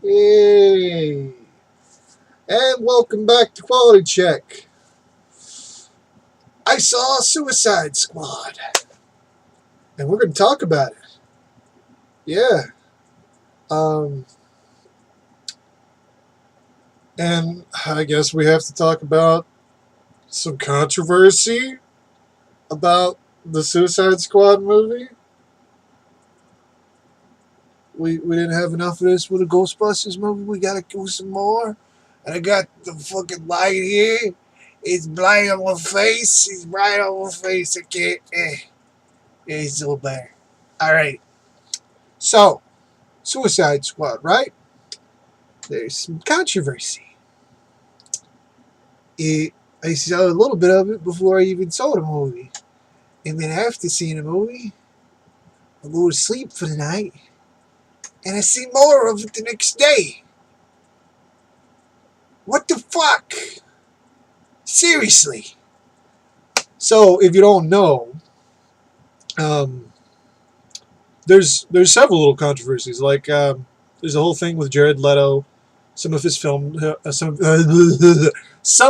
Hey, and welcome back to Quality Check. I saw Suicide Squad, and we're going to talk about it. Yeah. Um, and I guess we have to talk about some controversy about the Suicide Squad movie. We didn't have enough of this with the Ghostbusters movie. We got to do some more. And I got the fucking light here. It's bright on my face. It's bright on my face. I can't. It's so bad. All right. So, Suicide Squad, right? There's some controversy. I saw a little bit of it before I even saw the movie. And then after seeing the movie, I go to sleep for the night. And I see more of it the next day. What the fuck? Seriously. So, if you don't know, um, there's several little controversies. Like, there's a whole thing with Jared Leto. Some of his film, some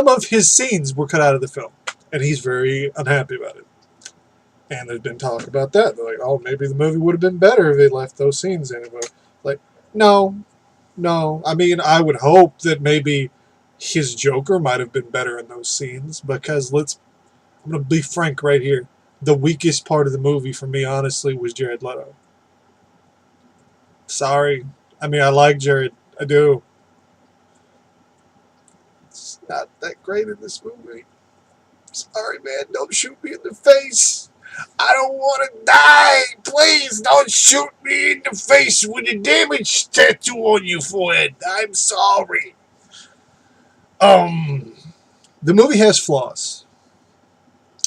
of his scenes were cut out of the film, and he's very unhappy about it. And there's been talk about that. They're like, oh, maybe the movie would have been better if they left those scenes in. But like, no, no. I mean, I would hope that maybe his Joker might have been better in those scenes because I'm gonna be frank right here. The weakest part of the movie for me, honestly, was Jared Leto. Sorry. I mean, I like Jared. I do. It's not that great in this movie. Sorry, man. Don't shoot me in the face. I don't want to die. Please don't shoot me in the face with a damage tattoo on your forehead. I'm sorry. Um, the movie has flaws.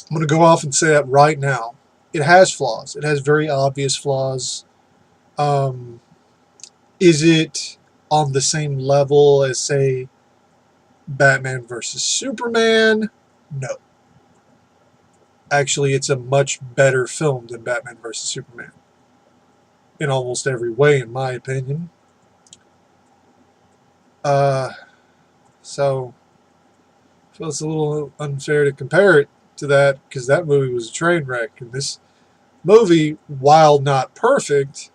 I'm going to go off and say that right now. It has flaws. It has very obvious flaws. Um, is it on the same level as, say, Batman versus Superman? No. Actually, it's a much better film than Batman versus Superman in almost every way, in my opinion. Uh, so I feel it's a little unfair to compare it to that because that movie was a train wreck, and this movie, while not perfect,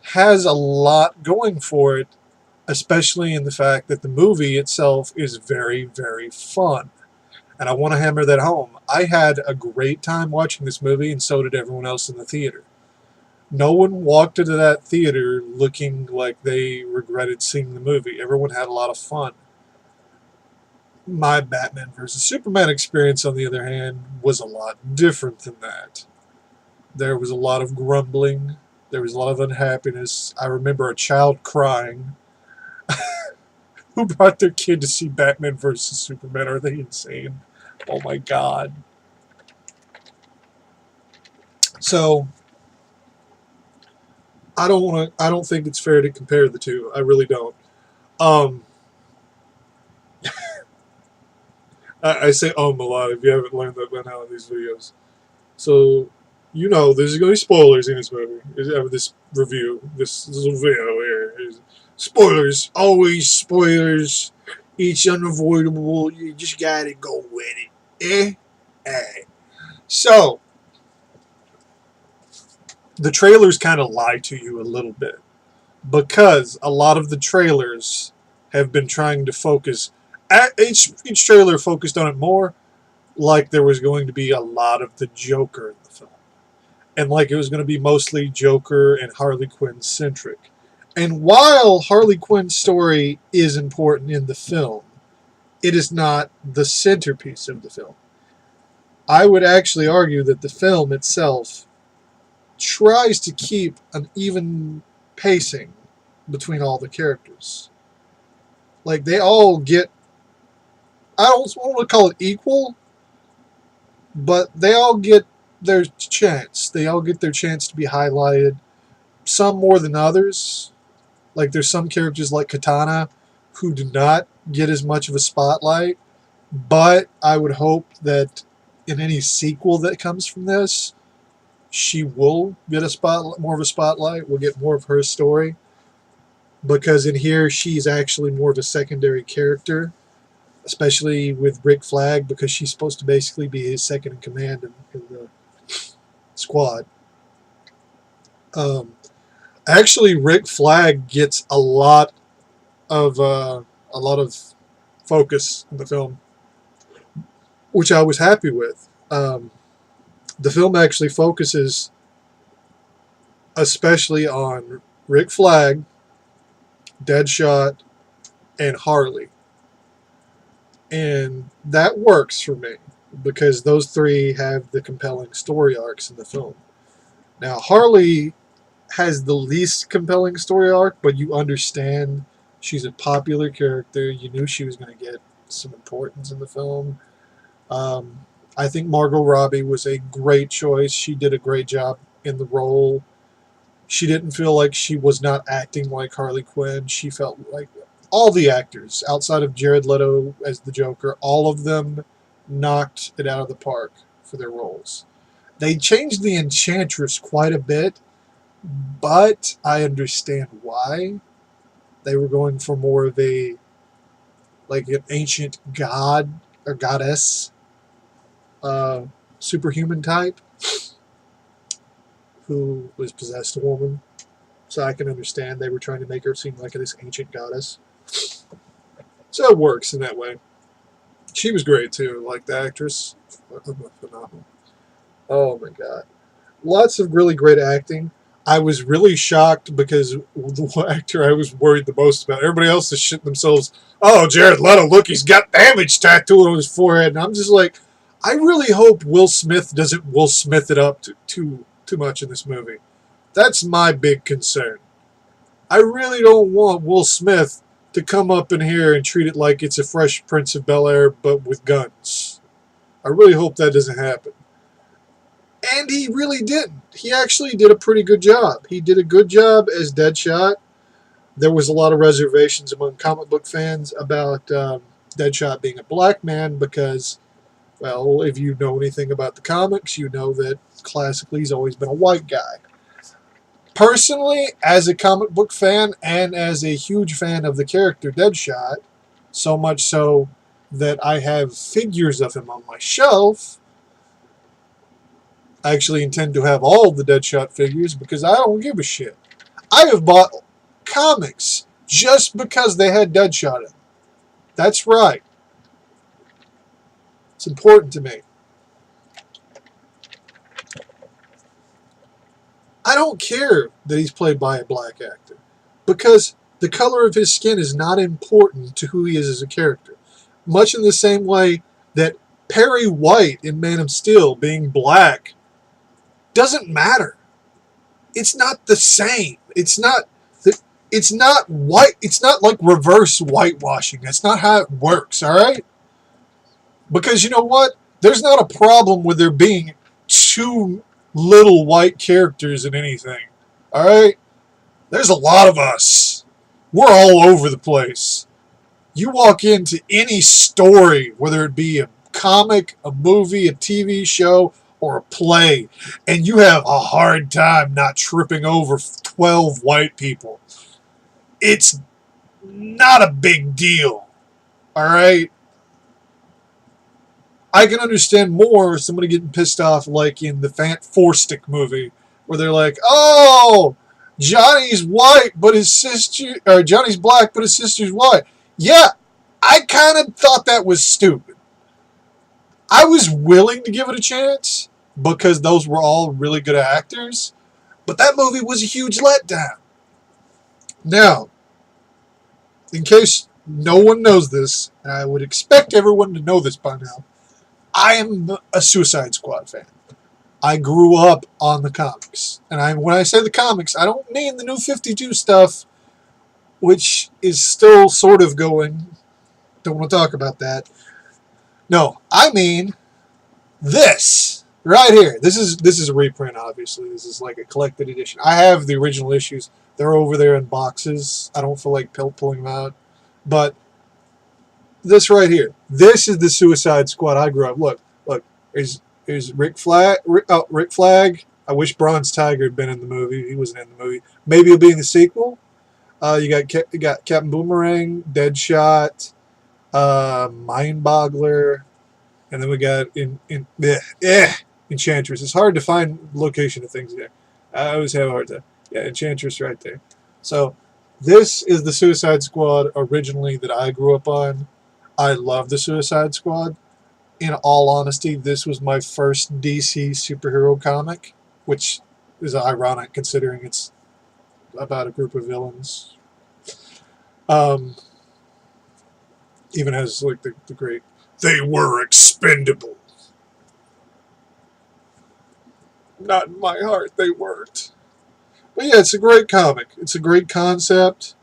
has a lot going for it, especially in the fact that the movie itself is very, very fun. And I want to hammer that home. I had a great time watching this movie, and so did everyone else in the theater. No one walked into that theater looking like they regretted seeing the movie. Everyone had a lot of fun. My Batman versus Superman experience, on the other hand, was a lot different than that. There was a lot of grumbling. There was a lot of unhappiness. I remember a child crying. Who brought their kid to see Batman versus Superman? Are they insane? Oh my god. So I don't think it's fair to compare the two. I really don't. Um I say a lot if you haven't learned that by now in these videos. So there's gonna be spoilers in this movie. This review, this little video here. Spoilers, always spoilers. It's unavoidable. You just gotta go with it. Eh? So the trailers kind of lie to you a little bit because a lot of the trailers have been trying to focus. Each trailer focused on it more, like there was going to be a lot of the Joker in the film, and like it was going to be mostly Joker and Harley Quinn centric. And while Harley Quinn's story is important in the film, it is not the centerpiece of the film. I would actually argue that the film itself tries to keep an even pacing between all the characters. Like they all get, I don't want to call it equal, but they all get their chance. They all get their chance to be highlighted. Some more than others. Like there's some characters like Katana who do not get as much of a spotlight, but I would hope that in any sequel that comes from this, she will get more of a spotlight. We'll get more of her story. because in here she's actually more of a secondary character, especially with Rick Flag, because she's supposed to basically be his second in command in the squad. Um, Actually, Rick Flag gets a lot of focus in the film, which I was happy with. The film actually focuses especially on Rick Flag, Deadshot, and Harley, and that works for me because those three have the compelling story arcs in the film. Now, Harley has the least compelling story arc, but you understand she's a popular character. You knew she was going to get some importance in the film. I think Margot Robbie was a great choice. She did a great job in the role. She didn't feel like she was not acting like Harley Quinn. She felt like all the actors, outside of Jared Leto as the Joker, all of them knocked it out of the park for their roles. They changed the Enchantress quite a bit, but I understand why. They were going for more of a, like, an ancient god or goddess, superhuman type who was possessed a woman. So I can understand they were trying to make her seem like this ancient goddess. So it works in that way. She was great too, like the actress. Phenomenal. Oh my god. Lots of really great acting. I was really shocked because the actor I was worried the most about, everybody else is shitting themselves. Oh, Jared Leto, look, he's got damage tattooed on his forehead. And I'm just like, I really hope Will Smith doesn't Will Smith it up too much in this movie. That's my big concern. I really don't want Will Smith to come up in here and treat it like it's a Fresh Prince of Bel-Air, but with guns. I really hope that doesn't happen. And he really didn't. He actually did a pretty good job. He did a good job as Deadshot. There was a lot of reservations among comic book fans about Deadshot being a black man because, well, if you know anything about the comics, you know that classically he's always been a white guy. Personally, as a comic book fan and as a huge fan of the character Deadshot, so much so that I have figures of him on my shelf, I actually intend to have all the Deadshot figures because I don't give a shit. I have bought comics just because they had Deadshot in them. That's right. It's important to me. I don't care that he's played by a black actor because the color of his skin is not important to who he is as a character. Much in the same way that Perry White in Man of Steel being black doesn't matter. It's not the same. It's not white. It's not like reverse whitewashing. That's not how it works, all right? Because you know what? There's not a problem with there being two little white characters in anything. All right? There's a lot of us. We're all over the place. You walk into any story, whether it be a comic, a movie, a TV show, or a play, and you have a hard time not tripping over 12 white people. It's not a big deal. All right? I can understand more somebody getting pissed off like in the Fant Four-Stick movie where they're like, oh, Johnny's white, but his sister, or Johnny's black, but his sister's white. Yeah, I kind of thought that was stupid. I was willing to give it a chance because those were all really good actors, but that movie was a huge letdown. Now, in case no one knows this, and I would expect everyone to know this by now, I am a Suicide Squad fan. I grew up on the comics. And when I say the comics, I don't mean the New 52 stuff, which is still sort of going. Don't want to talk about that. No, I mean this right here. This is a reprint, obviously. This is like a collected edition. I have the original issues. They're over there in boxes. I don't feel like pulling them out. But this right here. This is the Suicide Squad I grew up. Look. Here's Rick Flag. Rick Flag. I wish Bronze Tiger had been in the movie. He wasn't in the movie. Maybe he'll be in the sequel. You got Captain Boomerang, Deadshot, Mind Boggler, and then we got Enchantress. It's hard to find location of things there. I always have a hard time. Yeah, Enchantress right there. So this is the Suicide Squad originally that I grew up on. I love the Suicide Squad. In all honesty, this was my first DC superhero comic, which is ironic considering it's about a group of villains. Um, even has like the great, they were expendable. Not in my heart, they weren't. But yeah, it's a great comic. It's a great concept.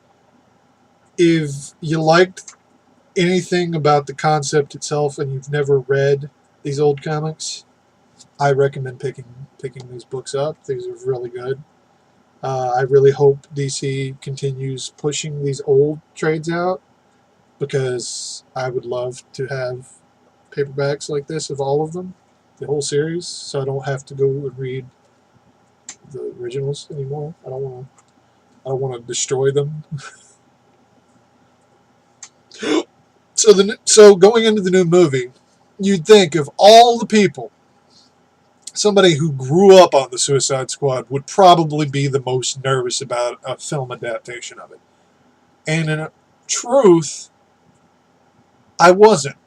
If you liked anything about the concept itself and you've never read these old comics, I recommend picking these books up. These are really good. I really hope DC continues pushing these old trades out because I would love to have paperbacks like this of all of them, the whole series, so I don't have to go and read the originals anymore. I don't want to destroy them. So going into the new movie, you'd think of all the people, somebody who grew up on the Suicide Squad would probably be the most nervous about a film adaptation of it. And in truth, I wasn't.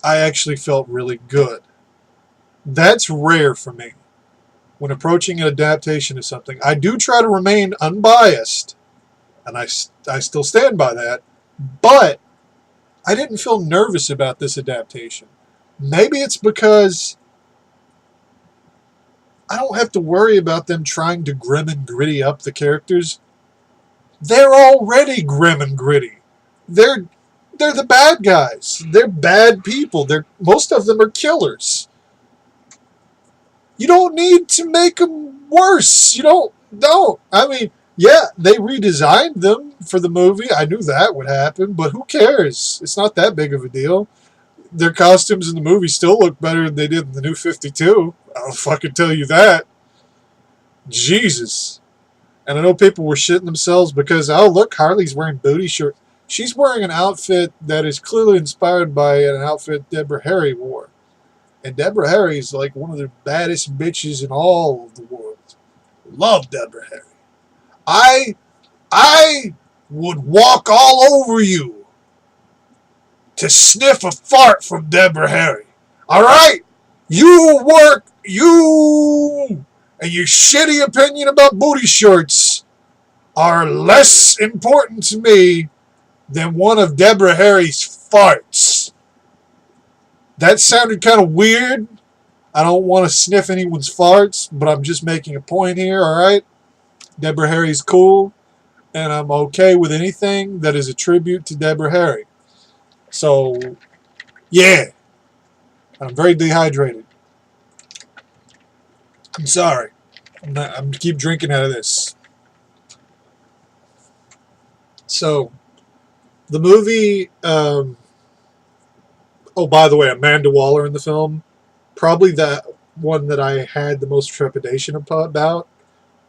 I actually felt really good. That's rare for me. When approaching an adaptation of something, I do try to remain unbiased, and I still stand by that, but I didn't feel nervous about this adaptation. Maybe it's because I don't have to worry about them trying to grim and gritty up the characters. They're already grim and gritty. They're the bad guys. They're bad people. Most of them are killers. You don't need to make them worse. You don't. I mean, yeah, they redesigned them for the movie. I knew that would happen, but who cares? It's not that big of a deal. Their costumes in the movie still look better than they did in the new 52. I'll fucking tell you that. Jesus. And I know people were shitting themselves because, oh, look, Harley's wearing booty shorts. She's wearing an outfit that is clearly inspired by an outfit Deborah Harry wore. And Deborah Harry is like one of the baddest bitches in all of the world. Love Deborah Harry. I would walk all over you to sniff a fart from Deborah Harry. All right? You and your shitty opinion about booty shorts are less important to me than one of Deborah Harry's farts. That sounded kind of weird. I don't want to sniff anyone's farts, but I'm just making a point here, all right? Deborah Harry's cool, and I'm okay with anything that is a tribute to Deborah Harry. So, yeah. I'm very dehydrated. I'm sorry. I'm keep drinking out of this. So, the movie, oh, by the way, Amanda Waller in the film, probably the one that I had the most trepidation about,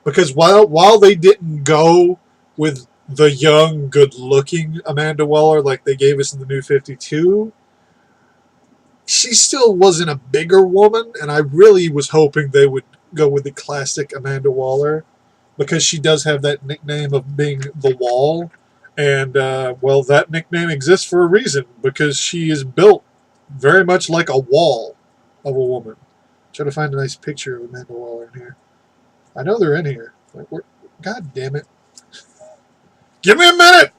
because while they didn't go with the young, good-looking Amanda Waller like they gave us in the New 52, she still wasn't a bigger woman, and I really was hoping they would go with the classic Amanda Waller, because she does have that nickname of being the Wall, and, well, that nickname exists for a reason, because she is built very much like a wall of a woman. Try to find a nice picture of Amanda Waller in here. I know they're in here. God damn it. Give me a minute!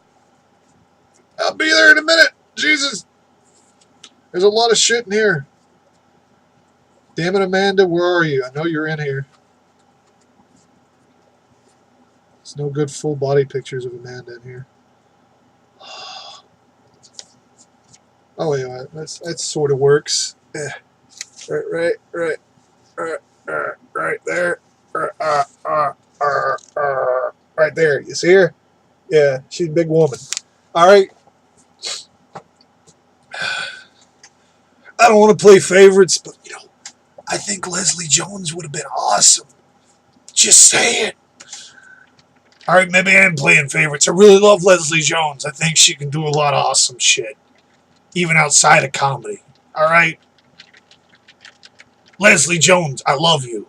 I'll be there in a minute! Jesus! There's a lot of shit in here. Damn it, Amanda, where are you? I know you're in here. There's no good full body pictures of Amanda in here. Oh, yeah, that sort of works. Yeah. Right there. Right there. You see her? Yeah, she's a big woman. All right. I don't want to play favorites, but, I think Leslie Jones would have been awesome. Just saying. All right, maybe I am playing favorites. I really love Leslie Jones. I think she can do a lot of awesome shit, even outside of comedy. All right? Leslie Jones, I love you.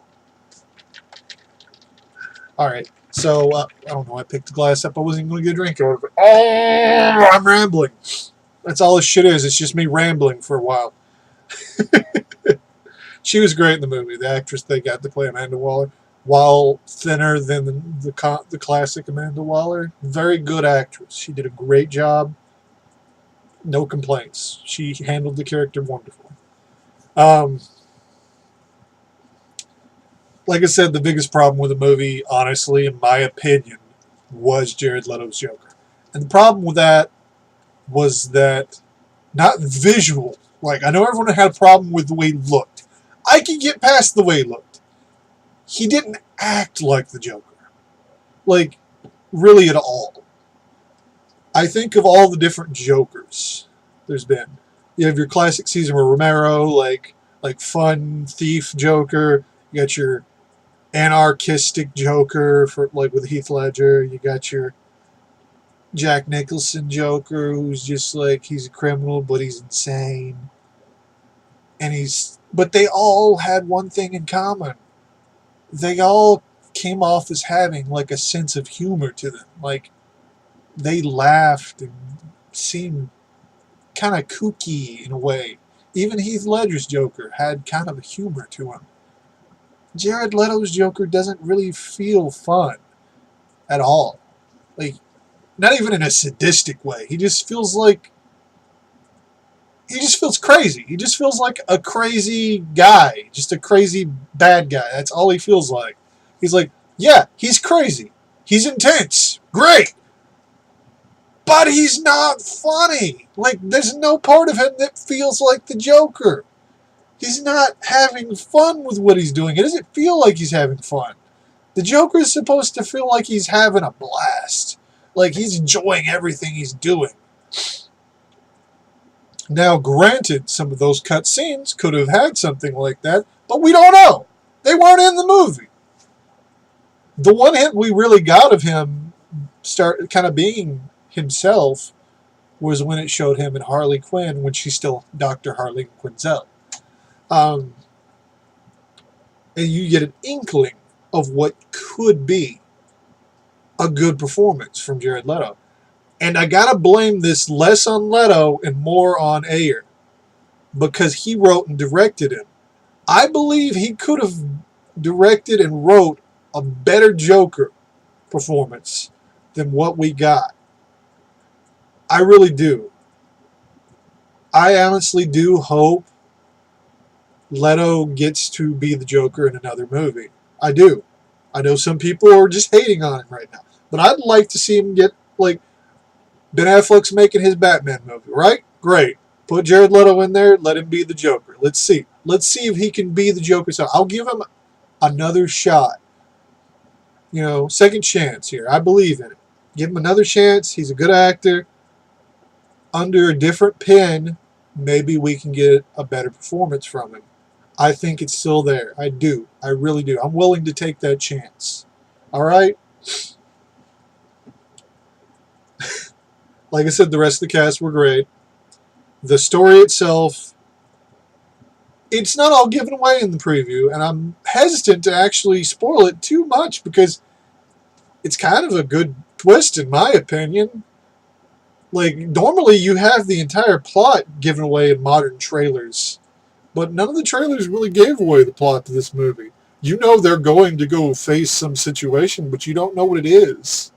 All right. So, I don't know. I picked the glass up. I wasn't even going to get a drink out of it. Oh, I'm rambling. That's all this shit is. It's just me rambling for a while. She was great in the movie. The actress they got to play Amanda Waller, while thinner than the classic Amanda Waller, very good actress. She did a great job. No complaints. She handled the character wonderfully. Like I said, the biggest problem with the movie, honestly, in my opinion, was Jared Leto's Joker. And the problem with that was that, not visual. Like, I know everyone had a problem with the way he looked. I can get past the way he looked. He didn't act like the Joker. Like, really at all. I think of all the different Jokers there's been. You have your classic Cesar Romero, like fun thief Joker. You got your anarchistic Joker for like with Heath Ledger. You got your Jack Nicholson Joker, who's just like he's a criminal but he's insane. But they all had one thing in common. They all came off as having like a sense of humor to them. Like they laughed and seemed kind of kooky in a way. Even Heath Ledger's Joker had kind of a humor to him. Jared Leto's Joker doesn't really feel fun at all. Like, not even in a sadistic way. He just feels crazy. He just feels like a crazy guy. Just a crazy bad guy. That's all he feels like. He's like, yeah, he's crazy. He's intense. Great. But he's not funny. Like, there's no part of him that feels like the Joker. He's not having fun with what he's doing. It doesn't feel like he's having fun. The Joker is supposed to feel like he's having a blast. Like he's enjoying everything he's doing. Now, granted, some of those cut scenes could have had something like that, but we don't know. They weren't in the movie. The one hint we really got of him start kind of being himself was when it showed him in Harley Quinn when she's still Dr. Harley Quinzel. And you get an inkling of what could be a good performance from Jared Leto. And I gotta blame this less on Leto and more on Ayer, because he wrote and directed him. I believe he could have directed and wrote a better Joker performance than what we got. I really do. I honestly do hope Leto gets to be the Joker in another movie. I do. I know some people are just hating on him right now. But I'd like to see him get, like, Ben Affleck's making his Batman movie, right? Great. Put Jared Leto in there, let him be the Joker. Let's see. Let's see if he can be the Joker. So I'll give him another shot. You know, second chance here. I believe in it. Give him another chance. He's a good actor. Under a different pen, maybe we can get a better performance from him. I think it's still there. I do. I really do. I'm willing to take that chance. All right? Like I said, the rest of the cast were great. The story itself, it's not all given away in the preview, and I'm hesitant to actually spoil it too much because it's kind of a good twist, in my opinion. Like, normally you have the entire plot given away in modern trailers, but none of the trailers really gave away the plot to this movie. You know they're going to go face some situation, but you don't know what it is.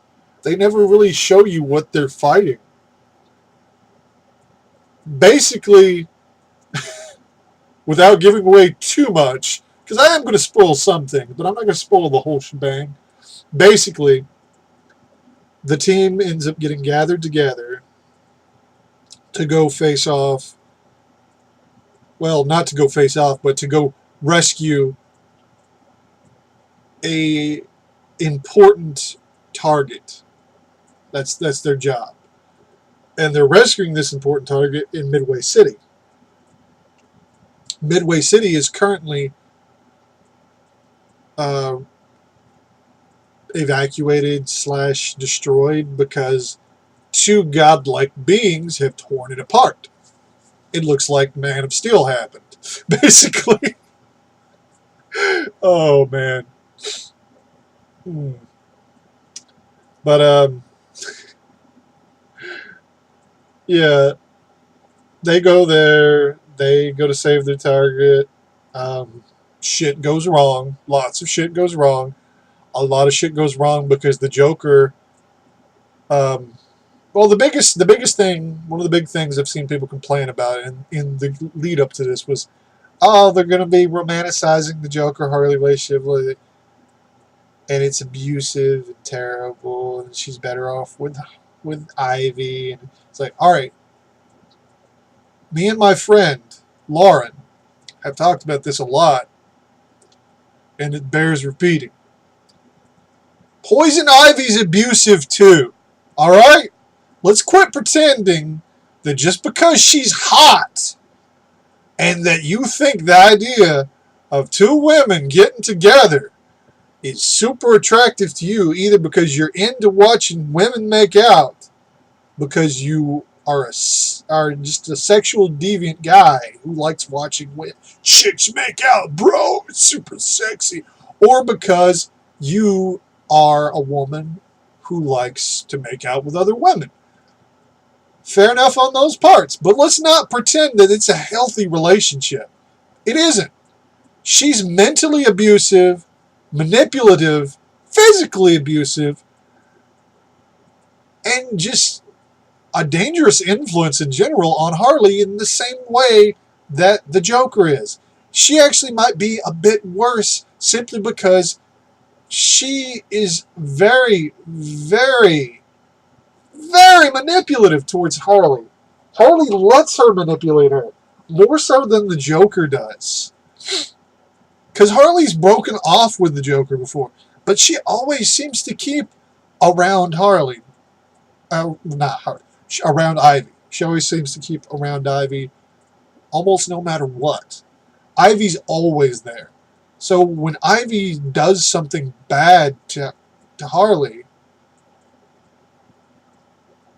They never really show you what they're fighting. Basically, without giving away too much, because I am going to spoil some things, but I'm not going to spoil the whole shebang. Basically, the team ends up getting gathered together to go face off. Well, not to go face off, but to go rescue a important target. That's their job. And they're rescuing this important target in Midway City. Midway City is currently evacuated / destroyed because two godlike beings have torn it apart. It looks like Man of Steel happened, basically. Oh man. Hmm. But yeah, they go there. They go to save their target. Um, Shit goes wrong. Lots of shit goes wrong. A lot of shit goes wrong because the Joker. Um, well, the biggest thing, one of the big things I've seen people complain about in the lead up to this was, oh, they're going to be romanticizing the Joker Harley relationship, and it's abusive and terrible, and she's better off with Ivy. And it's like, all right, me and my friend Lauren have talked about this a lot, and it bears repeating. Poison Ivy's abusive too. All right, let's quit pretending that just because she's hot and that you think the idea of two women getting together is super attractive to you, either because you're into watching women make out, because you are just a sexual deviant guy who likes watching chicks make out, bro, it's super sexy, or because you are a woman who likes to make out with other women. Fair enough on those parts, but let's not pretend that it's a healthy relationship. It isn't. She's mentally abusive, manipulative, physically abusive, and just a dangerous influence in general on Harley in the same way that the Joker is. She actually might be a bit worse simply because she is very, very, very manipulative towards Harley. Harley lets her manipulate her, more so than the Joker does. Because Harley's broken off with the Joker before, but she always seems to keep around Harley. Not Harley. Around Ivy. She always seems to keep around Ivy almost no matter what. Ivy's always there. So when Ivy does something bad to Harley,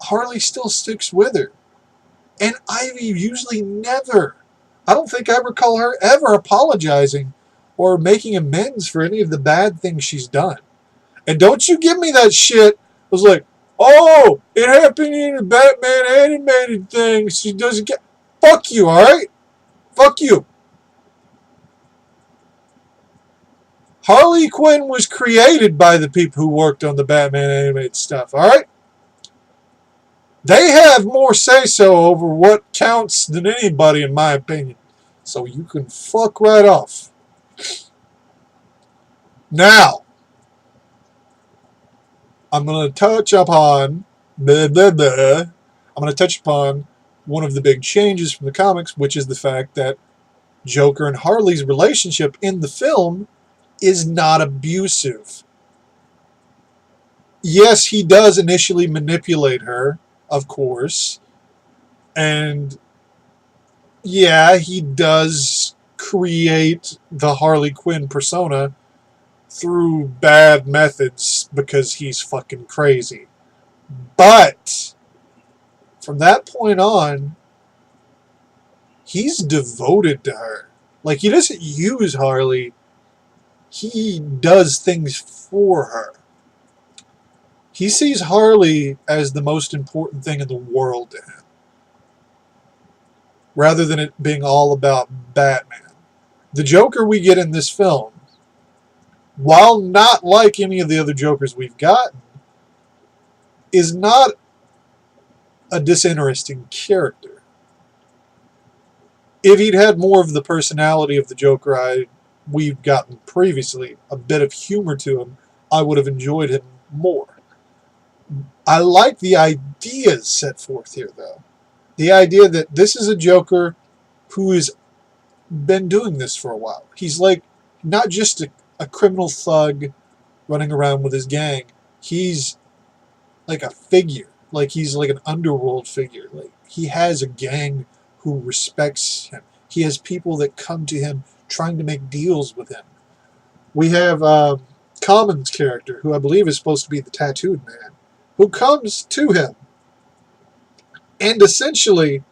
Harley still sticks with her. And Ivy usually never. I don't think I recall her ever apologizing or making amends for any of the bad things she's done. And don't you give me that shit. It was like, oh, it happened in the Batman animated thing. She doesn't get. Fuck you, alright? Fuck you. Harley Quinn was created by the people who worked on the Batman animated stuff, alright? They have more say-so over what counts than anybody, in my opinion. So you can fuck right off. Now, I'm going to touch upon one of the big changes from the comics, which is the fact that Joker and Harley's relationship in the film is not abusive. Yes, he does initially manipulate her, of course, and yeah, he does create the Harley Quinn persona through bad methods because he's fucking crazy. But from that point on, he's devoted to her. Like, he doesn't use Harley, he does things for her. He sees Harley as the most important thing in the world to him, rather than it being all about Batman. The Joker we get in this film, while not like any of the other Jokers we've gotten, is not a disinteresting character. If he'd had more of the personality of the Joker we've gotten previously, a bit of humor to him, I would have enjoyed him more. I like the ideas set forth here, though. The idea that this is a Joker who has been doing this for a while. He's like not just a criminal thug running around with his gang. He's like a figure. Like, he's like an underworld figure. Like, he has a gang who respects him. He has people that come to him trying to make deals with him. We have Common's character, who I believe is supposed to be the tattooed man, who comes to him and essentially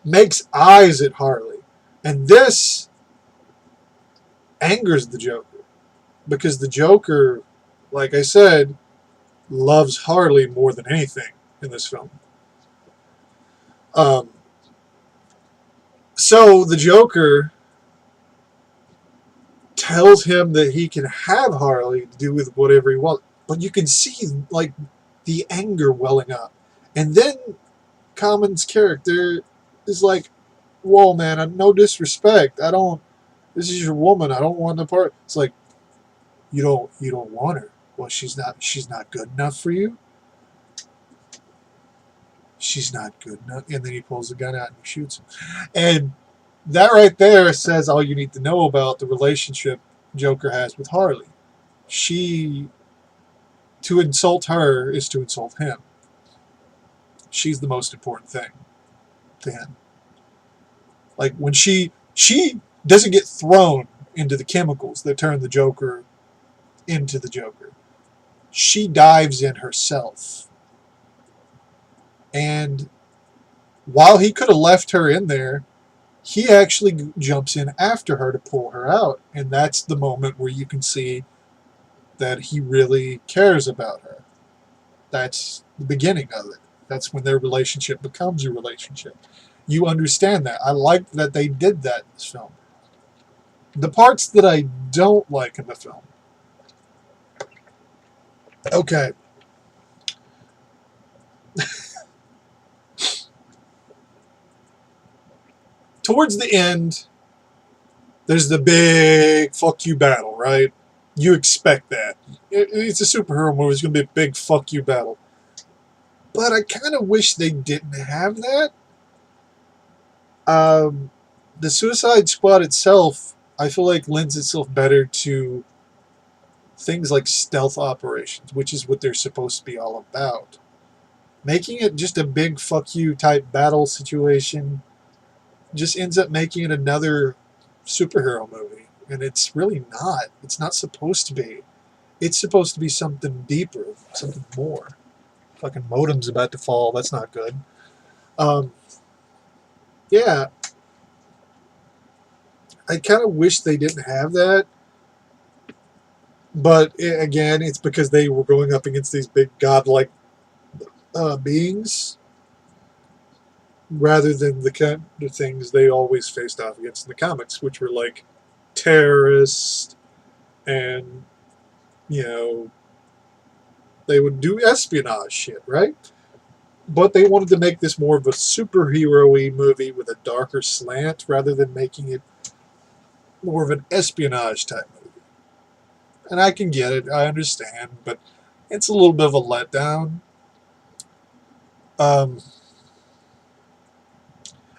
makes eyes at Harley. And this angers the Joker because the Joker, like I said, loves Harley more than anything in this film. Um, so the Joker tells him that he can have Harley to do with whatever he wants, but you can see like the anger welling up, and then Common's character is like, "Whoa, man! No disrespect. I don't. This is your woman. I don't want the part." It's like, you don't want her. Well, she's not good enough for you. She's not good enough. And then he pulls the gun out and shoots him. And that right there says all you need to know about the relationship Joker has with Harley. To insult her is to insult him. She's the most important thing to him. Like when she doesn't get thrown into the chemicals that turn the Joker into the Joker. She dives in herself. And while he could have left her in there, he actually jumps in after her to pull her out. And that's the moment where you can see that he really cares about her. That's the beginning of it. That's when their relationship becomes a relationship. You understand that. I like that they did that in this film. The parts that I don't like in the film. Okay. Towards the end, there's the big fuck you battle, right? You expect that. It's a superhero movie. It's going to be a big fuck you battle. But I kind of wish they didn't have that. The Suicide Squad itself, I feel like lends itself better to things like stealth operations, which is what they're supposed to be all about. Making it just a big fuck you type battle situation just ends up making it another superhero movie. And it's really not. It's not supposed to be. It's supposed to be something deeper, something more. Fucking modem's about to fall. That's not good. Yeah. I kind of wish they didn't have that. But again, it's because they were going up against these big godlike beings rather than the kind of things they always faced off against in the comics, which were like terrorists and, they would do espionage shit, right? But they wanted to make this more of a superhero-y movie with a darker slant rather than making it more of an espionage type movie. And I can get it, I understand, but it's a little bit of a letdown. And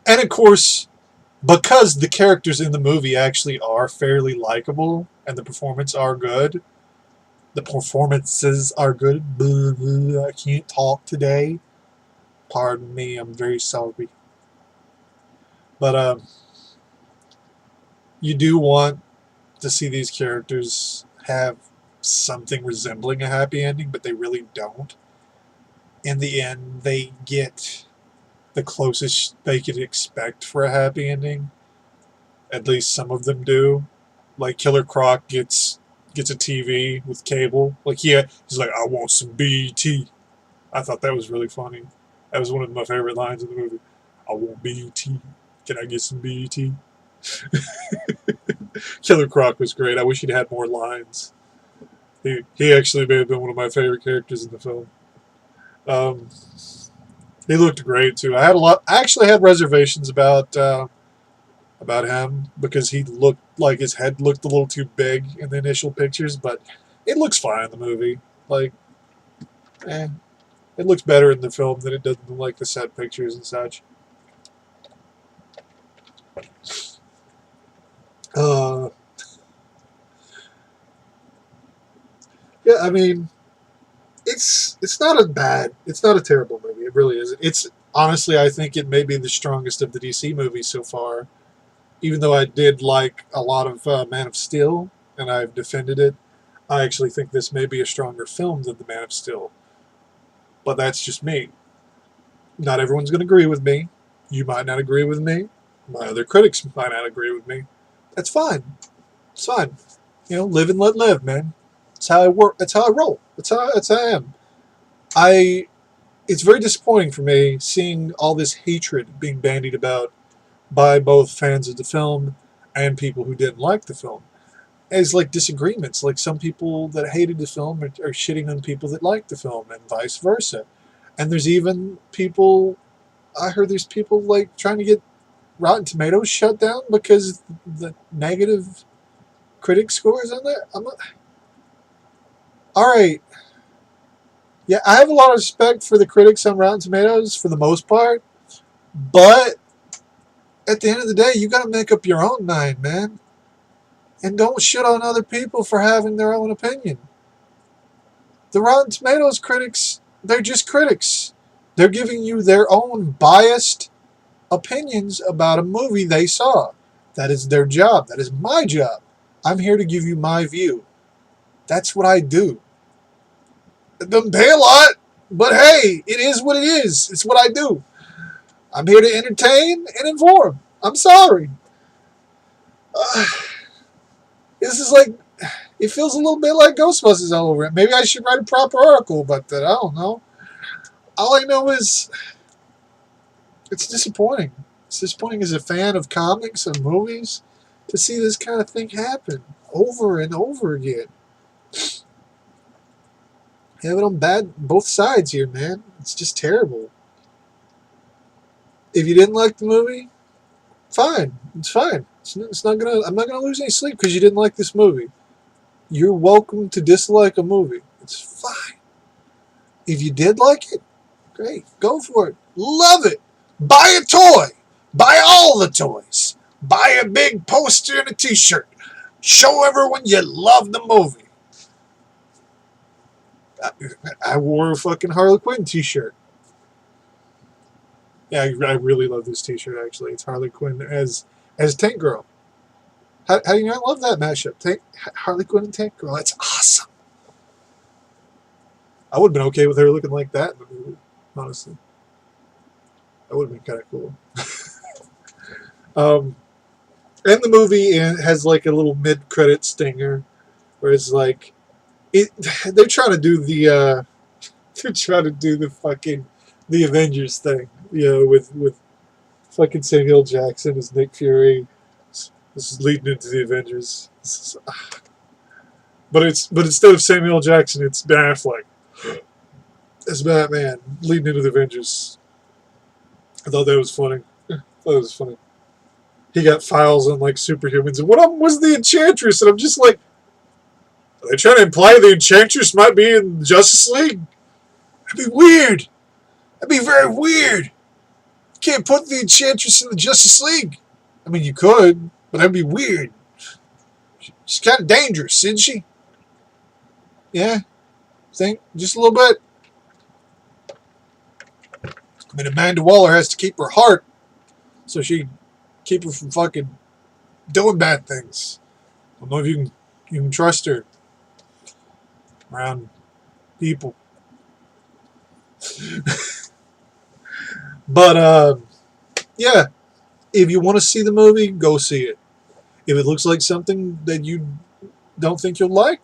of course, because the characters in the movie actually are fairly likable and the performances are good, I can't talk today. Pardon me, I'm very sorry. But you do want to see these characters have something resembling a happy ending, but they really don't. In the end, they get the closest they could expect for a happy ending. At least some of them do. Like Killer Croc gets a TV with cable. Like he's like, I want some BET. I thought that was really funny. That was one of my favorite lines in the movie. I want BET. Can I get some BET? Killer Croc was great. I wish he'd had more lines. He actually may have been one of my favorite characters in the film. He looked great too. I actually had reservations about him because he looked like his head looked a little too big in the initial pictures, but it looks fine in the movie. Like, it looks better in the film than it does in like the set pictures and such. Yeah, I mean, it's not a terrible movie. It really isn't. It's honestly, I think it may be the strongest of the DC movies so far. Even though I did like a lot of Man of Steel, and I've defended it, I actually think this may be a stronger film than The Man of Steel, but that's just me. Not everyone's going to agree with me. You might not agree with me. My other critics might not agree with me. That's fine. It's fine. Live and let live, man. That's how I work. That's how I roll. That's how I am. I. It's very disappointing for me seeing all this hatred being bandied about by both fans of the film and people who didn't like the film as like disagreements. Like some people that hated the film are shitting on people that liked the film, and vice versa. And there's even people. I heard there's people like trying to get Rotten Tomatoes shut down because the negative critic scores on there. I'm not. All right. Yeah, I have a lot of respect for the critics on Rotten Tomatoes for the most part, but at the end of the day, you got to make up your own mind, man. And don't shit on other people for having their own opinion. The Rotten Tomatoes critics, they're just critics. They're giving you their own biased opinions about a movie they saw. That is their job. That is my job. I'm here to give you my view. That's what I do. It doesn't pay a lot, but hey, it is what it is. It's what I do. I'm here to entertain and inform. I'm sorry. This is like, it feels a little bit like Ghostbusters all over it. Maybe I should write a proper article about that. I don't know. All I know is it's disappointing. It's disappointing as a fan of comics and movies to see this kind of thing happen over and over again. Have it on both sides here, man. It's just terrible. If you didn't like the movie, fine. It's fine. It's not gonna. I'm not gonna lose any sleep because you didn't like this movie. You're welcome to dislike a movie. It's fine. If you did like it, great. Go for it. Love it. Buy a toy. Buy all the toys. Buy a big poster and a t-shirt. Show everyone you love the movie. I wore a fucking Harley Quinn t-shirt. Yeah, I really love this t-shirt, actually. It's Harley Quinn as Tank Girl. How do you not love that mashup? Harley Quinn and Tank Girl. That's awesome. I would have been okay with her looking like that in the movie, honestly. That would have been kind of cool. And the movie has like a little mid-credit stinger where it's like, they're trying to do the fucking the Avengers thing, with fucking Samuel Jackson as Nick Fury. This is leading into the Avengers. But instead of Samuel Jackson, it's Ben Affleck as Batman leading into the Avengers. I thought that was funny. He got files on like superhumans, and one of them was the Enchantress, and I'm just like, are they trying to imply the Enchantress might be in Justice League? That'd be weird. That'd be very weird. You can't put the Enchantress in the Justice League. I mean, you could, but that'd be weird. She's kind of dangerous, isn't she? Yeah? Think? Just a little bit? I mean, Amanda Waller has to keep her heart so she can keep her from fucking doing bad things. I don't know if you can trust her around people. But, yeah. If you want to see the movie, go see it. If it looks like something that you don't think you'll like,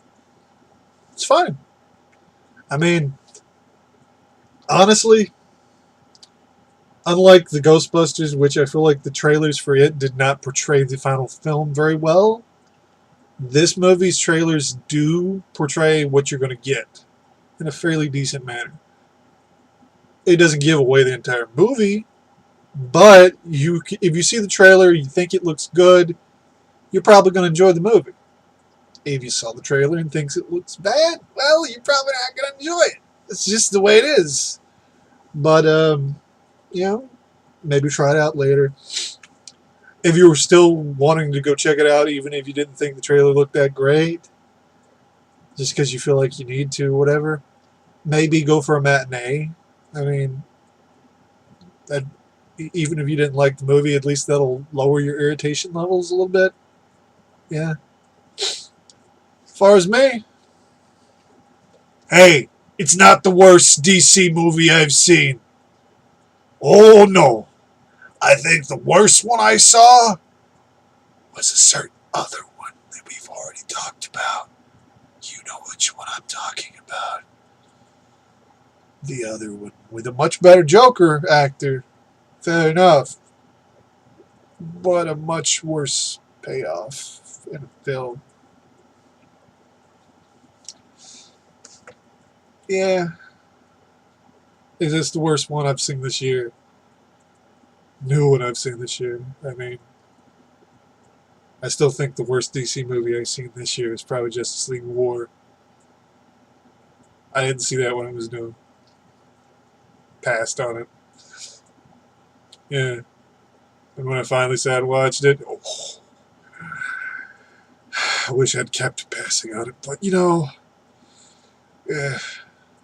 it's fine. I mean, honestly, unlike the Ghostbusters, which I feel like the trailers for it did not portray the final film very well, this movie's trailers do portray what you're going to get in a fairly decent manner. It doesn't give away the entire movie, but if you see the trailer, you think it looks good, you're probably going to enjoy the movie. If you saw the trailer and thinks it looks bad, well, you're probably not going to enjoy it. It's just the way it is. But, maybe try it out later. If you were still wanting to go check it out, even if you didn't think the trailer looked that great, just because you feel like you need to, whatever, maybe go for a matinee. I mean, even if you didn't like the movie, at least that'll lower your irritation levels a little bit. Yeah. As far as me, Hey, it's not the worst DC movie I've seen. Oh no. I think the worst one I saw was a certain other one that we've already talked about. You know which one I'm talking about. The other one with a much better Joker actor. Fair enough. But a much worse payoff in a film. Yeah. Is this the worst one I've seen this year? New one I've seen this year. I mean, I still think the worst DC movie I've seen this year is probably Justice League War. I didn't see that when I was new. Passed on it. Yeah. And when I finally sat and watched it, oh, I wish I'd kept passing on it. But, yeah,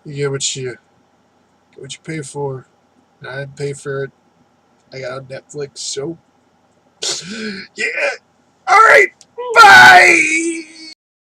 you get what you pay for. And I didn't pay for it. I got on Netflix, so yeah. All right. Bye.